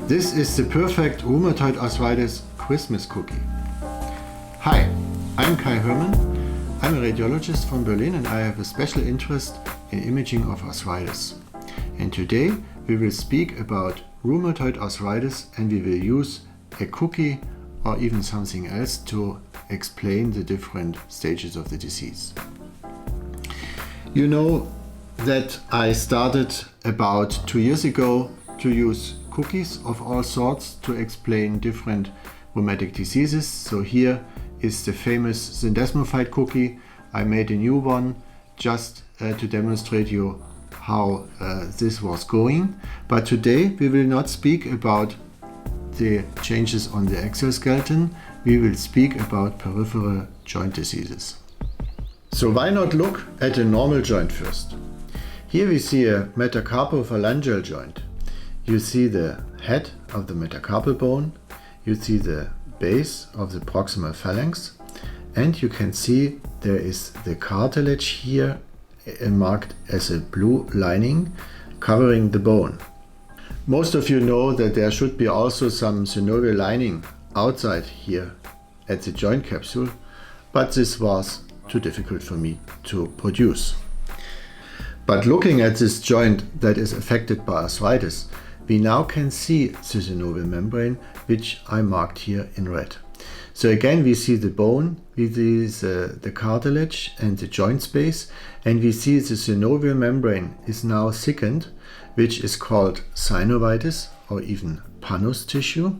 This is the perfect rheumatoid arthritis Christmas cookie. Hi, I'm Hermann. I'm a radiologist from Berlin and I have a special interest in imaging of arthritis. And today we will speak about rheumatoid arthritis and we will use a cookie or even something else to explain the different stages of the disease. You know that I started about 2 years ago to use cookies of all sorts to explain different rheumatic diseases. So here is the famous syndesmophyte cookie. I made a new one just to demonstrate you how this was going. But today we will not speak about the changes on the exoskeleton. We will speak about peripheral joint diseases. So why not look at a normal joint first? Here we see a metacarpophalangeal joint. You see the head of the metacarpal bone, you see the base of the proximal phalanx, and you can see there is the cartilage here marked as a blue lining covering the bone. Most of you know that there should be also some synovial lining outside here at the joint capsule, but this was too difficult for me to produce. But looking at this joint that is affected by arthritis, we now can see the synovial membrane, which I marked here in red. So again, we see the bone, we see the cartilage and the joint space, and we see the synovial membrane is now thickened, which is called synovitis or even pannus tissue.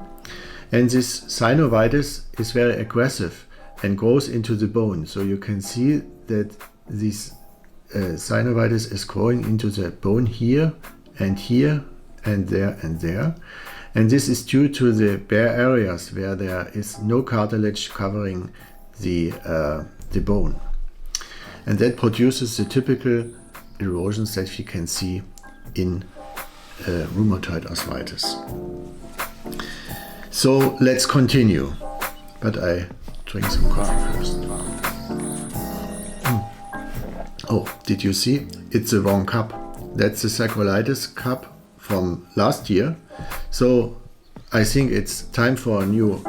And this synovitis is very aggressive and goes into the bone. So you can see that this synovitis is growing into the bone here and there and there. And this is due to the bare areas where there is no cartilage covering the bone. And that produces the typical erosions that we can see in rheumatoid arthritis. So let's continue. But I drink some coffee first. Oh, did you see? It's the wrong cup. That's the sacroiliitis cup from last year. So I think it's time for a new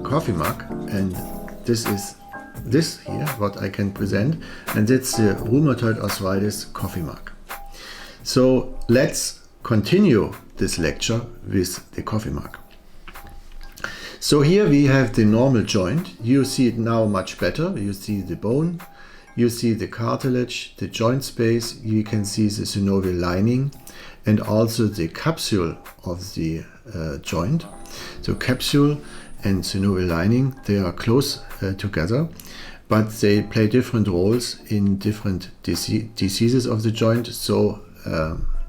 coffee mug, and this is this here, what I can present, and that's the rheumatoid arthritis coffee mug. So let's continue this lecture with the coffee mug. So here we have the normal joint. You see it now much better. You see the bone, you see the cartilage, the joint space, you can see the synovial lining and also the capsule of the joint. So capsule and synovial lining, they are close together, but they play different roles in different diseases of the joint. So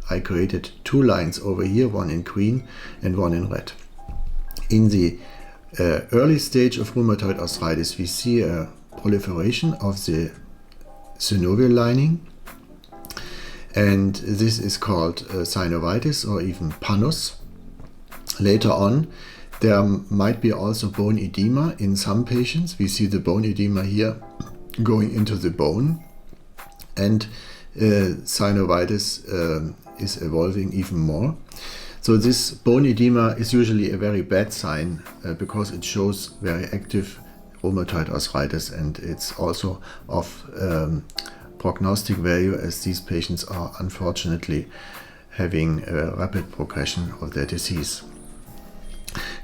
I created two lines over here, one in green and one in red. In the early stage of rheumatoid arthritis, we see a proliferation of the synovial lining, and this is called synovitis or even pannus. Later on, there might be also bone edema in some patients. We see the bone edema here going into the bone, and synovitis is evolving even more. So this bone edema is usually a very bad sign because it shows very active rheumatoid arthritis, and it's also of prognostic value as these patients are unfortunately having a rapid progression of their disease.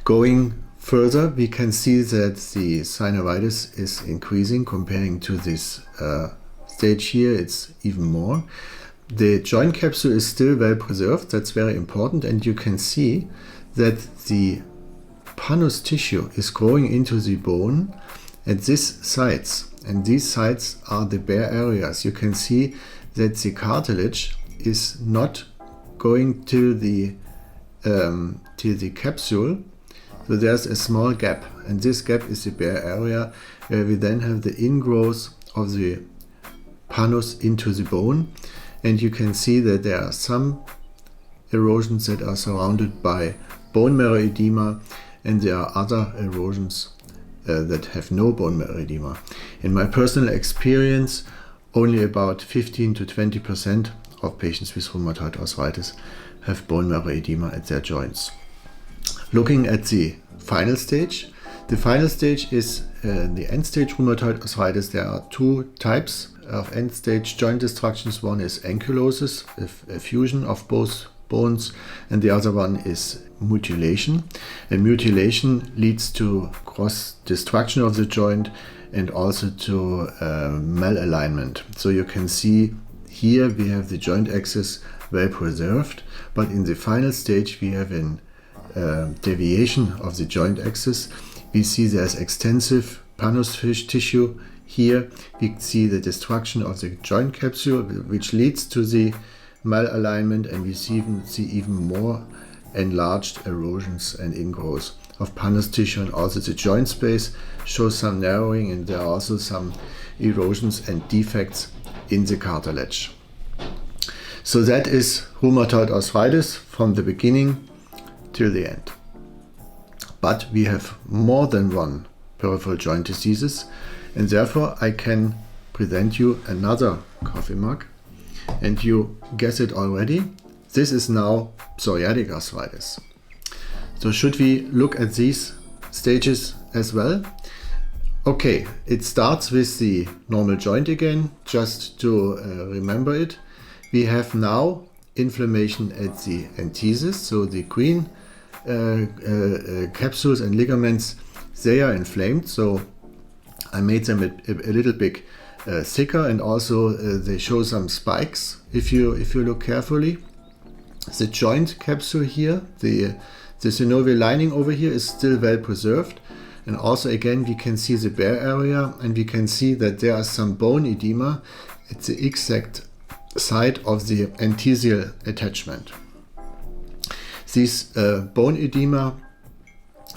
Going further, we can see that the synovitis is increasing comparing to this stage here. It's even more. The joint capsule is still well preserved, that's very important, and you can see that the pannus tissue is growing into the bone at these sites, and these sites are the bare areas. You can see that the cartilage is not going to the capsule, so there's a small gap, and this gap is the bare area where we then have the ingrowth of the pannus into the bone. And you can see that there are some erosions that are surrounded by bone marrow edema, and there are other erosions that have no bone marrow edema. In my personal experience, only about 15 to 20% of patients with rheumatoid arthritis have bone marrow edema at their joints. Looking at the final stage. The final stage is the end-stage rheumatoid arthritis. There are two types of end-stage joint destructions. One is ankylosis, a fusion of both bones, and the other one is mutilation. And mutilation leads to cross-destruction of the joint and also to malalignment. So you can see here we have the joint axis well preserved, but in the final stage we have a deviation of the joint axis. We see there's extensive pannus tissue here. We see the destruction of the joint capsule, which leads to the malalignment, and we see even more enlarged erosions and ingrowths of pannus tissue, and also the joint space shows some narrowing, and there are also some erosions and defects in the cartilage. So that is rheumatoid arthritis from the beginning till the end. But we have more than one peripheral joint diseases, and therefore I can present you another coffee mug, and you guess it already. This is now psoriatic arthritis. So should we look at these stages as well? Okay, it starts with the normal joint again, just to remember it. We have now inflammation at the enthesis, so the green capsules and ligaments, they are inflamed. So I made them a little bit thicker, and also they show some spikes if you look carefully. The joint capsule here, the synovial lining over here is still well preserved, and also again we can see the bare area, and we can see that there are some bone edema at the exact side of the enthesial attachment. This bone edema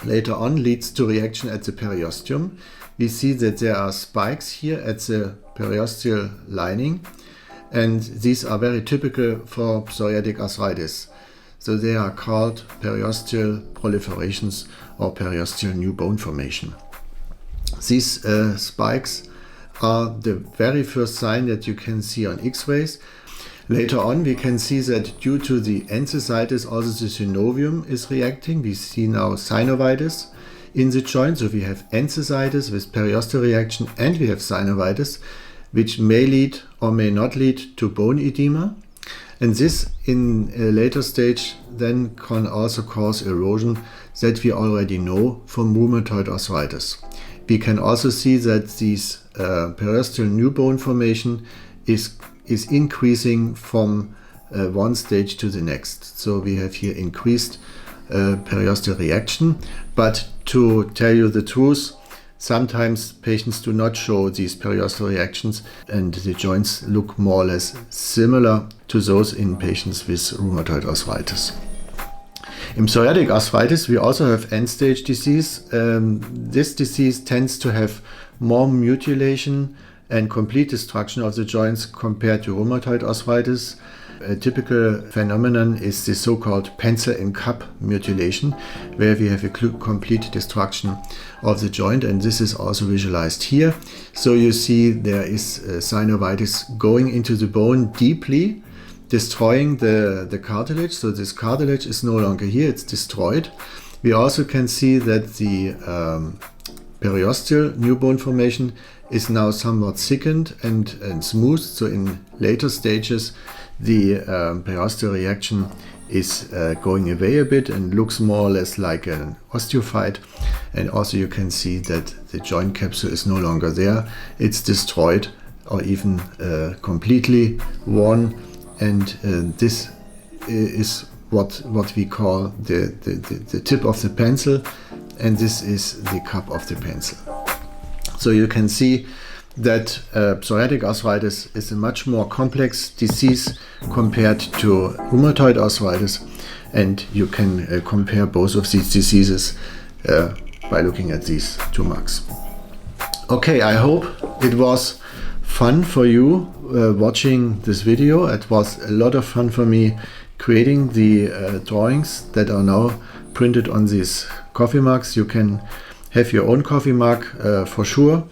later on leads to reaction at the periosteum. We see that there are spikes here at the periosteal lining, and these are very typical for psoriatic arthritis. So they are called periosteal proliferations or periosteal new bone formation. These spikes are the very first sign that you can see on X-rays. Later on we can see that due to the enthesitis also the synovium is reacting. We see now synovitis in the joint, so we have enthesitis with periosteal reaction, and we have synovitis, which may lead or may not lead to bone edema. And this in a later stage then can also cause erosion that we already know from rheumatoid arthritis. We can also see that this periosteal new bone formation is increasing from one stage to the next. So we have here increased periosteal reaction. But to tell you the truth, sometimes patients do not show these periosteal reactions, and the joints look more or less similar to those in patients with rheumatoid arthritis. In psoriatic arthritis, we also have end-stage disease. This disease tends to have more mutilation and complete destruction of the joints compared to rheumatoid arthritis. A typical phenomenon is the so-called pencil and cup mutilation, where we have a complete destruction of the joint, and this is also visualized here. So you see there is synovitis going into the bone deeply, destroying the cartilage. So this cartilage is no longer here, it's destroyed. We also can see that the periosteal new bone formation is now somewhat thickened and smooth. So in later stages the periosteal reaction is going away a bit and looks more or less like an osteophyte. And also you can see that the joint capsule is no longer there, it's destroyed or even completely worn, and this is what we call the tip of the pencil, and this is the cup of the pencil. So you can see that psoriatic arthritis is a much more complex disease compared to rheumatoid arthritis, and you can compare both of these diseases by looking at these two marks. Okay, I hope it was fun for you watching this video. It was a lot of fun for me creating the drawings that are now printed on these coffee mugs. You can have your own coffee mug for sure,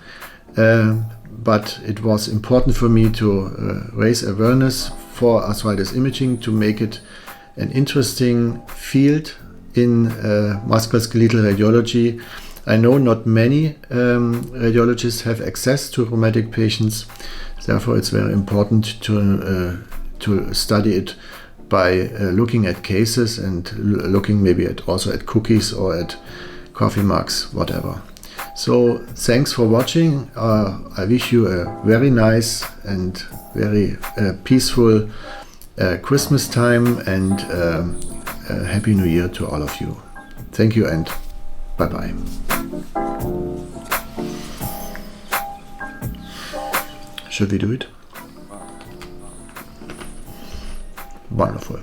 but it was important for me to raise awareness for arthritis imaging, to make it an interesting field in musculoskeletal radiology. I know not many radiologists have access to rheumatic patients. Therefore, it's very important to study it by looking at cases and looking maybe also at cookies or at coffee mugs, whatever. So thanks for watching. I wish you a very nice and very peaceful Christmas time, and Happy New Year to all of you. Thank you and bye-bye. Should we do it? Wonderful.